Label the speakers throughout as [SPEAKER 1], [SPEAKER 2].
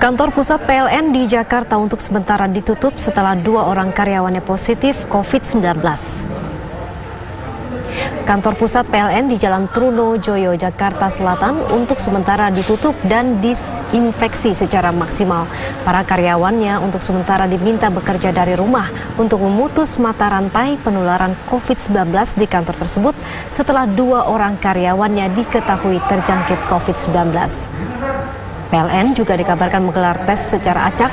[SPEAKER 1] Kantor pusat PLN di Jakarta untuk sementara ditutup setelah 2 orang karyawannya positif COVID-19. Kantor pusat PLN di Jalan Trunojoyo, Jakarta Selatan untuk sementara ditutup dan disinfeksi secara maksimal. Para karyawannya untuk sementara diminta bekerja dari rumah untuk memutus mata rantai penularan COVID-19 di kantor tersebut setelah 2 orang karyawannya diketahui terjangkit COVID-19. PLN juga dikabarkan menggelar tes secara acak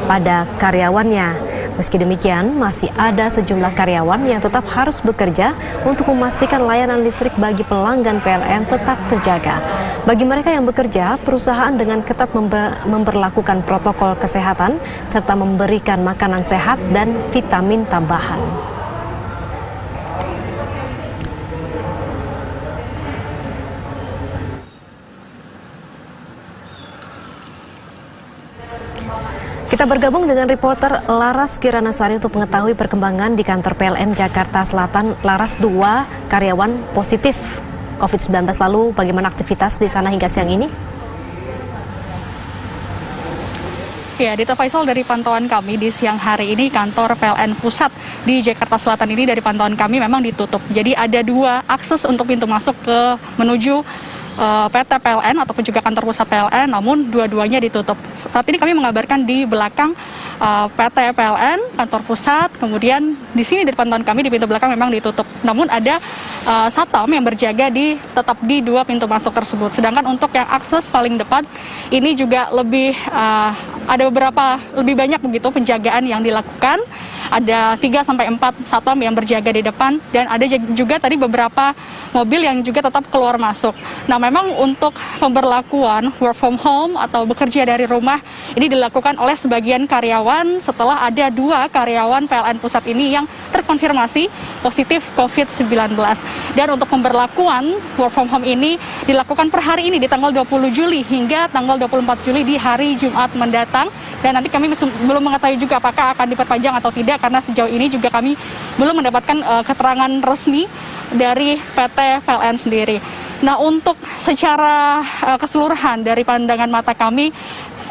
[SPEAKER 1] pada karyawannya. Meski demikian, masih ada sejumlah karyawan yang tetap harus bekerja untuk memastikan layanan listrik bagi pelanggan PLN tetap terjaga. Bagi mereka yang bekerja, perusahaan dengan ketat memberlakukan protokol kesehatan serta memberikan makanan sehat dan vitamin tambahan. Kita bergabung dengan reporter Laras Kiranasari untuk mengetahui perkembangan di kantor PLN Jakarta Selatan. Laras, 2 karyawan positif COVID-19, lalu bagaimana aktivitas di sana hingga siang ini?
[SPEAKER 2] Ya, Dita Faisal, dari pantauan kami di siang hari ini kantor PLN Pusat di Jakarta Selatan ini dari pantauan kami memang ditutup. Jadi ada 2 akses untuk pintu masuk menuju PT PLN ataupun juga kantor pusat PLN, namun dua-duanya ditutup. Saat ini kami mengabarkan di belakang PT PLN, kantor pusat, kemudian di sini dari pantauan kami di pintu belakang memang ditutup. Namun ada satpam yang berjaga tetap di 2 pintu masuk tersebut. Sedangkan untuk yang akses paling depan ini juga ada lebih banyak begitu penjagaan yang dilakukan. Ada 3-4 satpam yang berjaga di depan dan ada juga tadi beberapa mobil yang juga tetap keluar masuk. Nah, memang untuk pemberlakuan work from home atau bekerja dari rumah ini dilakukan oleh sebagian karyawan setelah ada 2 karyawan PLN Pusat ini yang terkonfirmasi positif COVID-19. Dan untuk pemberlakuan work from home ini dilakukan per hari ini di tanggal 20 Juli hingga tanggal 24 Juli di hari Jumat mendatang. Dan nanti kami belum mengetahui juga apakah akan diperpanjang atau tidak, karena sejauh ini juga kami belum mendapatkan keterangan resmi dari PT PLN sendiri. Nah, untuk secara keseluruhan dari pandangan mata kami,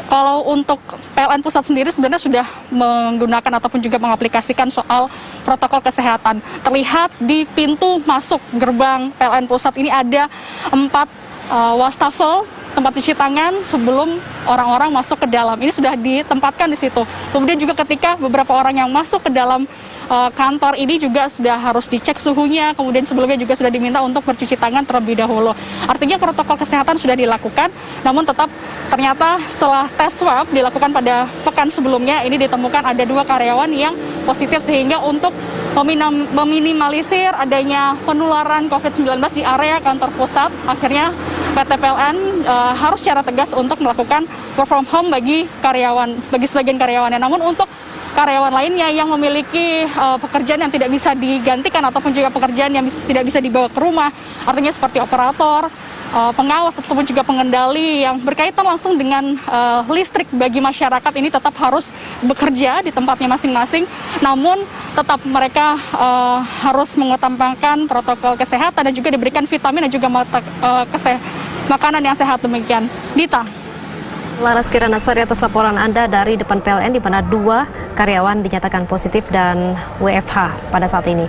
[SPEAKER 2] kalau untuk PLN Pusat sendiri sebenarnya sudah menggunakan ataupun juga mengaplikasikan soal protokol kesehatan. Terlihat di pintu masuk gerbang PLN Pusat ini ada 4 wastafel tempat cuci tangan sebelum orang-orang masuk ke dalam. Ini sudah ditempatkan di situ. Kemudian juga ketika beberapa orang yang masuk ke dalam kantor ini juga sudah harus dicek suhunya, kemudian sebelumnya juga sudah diminta untuk bercuci tangan terlebih dahulu. Artinya protokol kesehatan sudah dilakukan, namun tetap ternyata setelah tes swab dilakukan pada pekan sebelumnya, ini ditemukan ada 2 karyawan yang positif, sehingga untuk meminimalisir adanya penularan COVID-19 di area kantor pusat, akhirnya PT PLN harus secara tegas untuk melakukan work from home bagi sebagian karyawannya. Namun untuk karyawan lainnya yang memiliki pekerjaan yang tidak bisa digantikan ataupun juga pekerjaan yang tidak bisa dibawa ke rumah, artinya seperti operator, pengawas ataupun juga pengendali yang berkaitan langsung dengan listrik bagi masyarakat, ini tetap harus bekerja di tempatnya masing-masing, namun tetap mereka harus mengutamakan protokol kesehatan dan juga diberikan vitamin dan juga makanan yang sehat. Demikian, Dita.
[SPEAKER 1] Laras Kiranasari atas laporan Anda dari depan PLN di mana 2 karyawan dinyatakan positif dan WFH pada saat ini.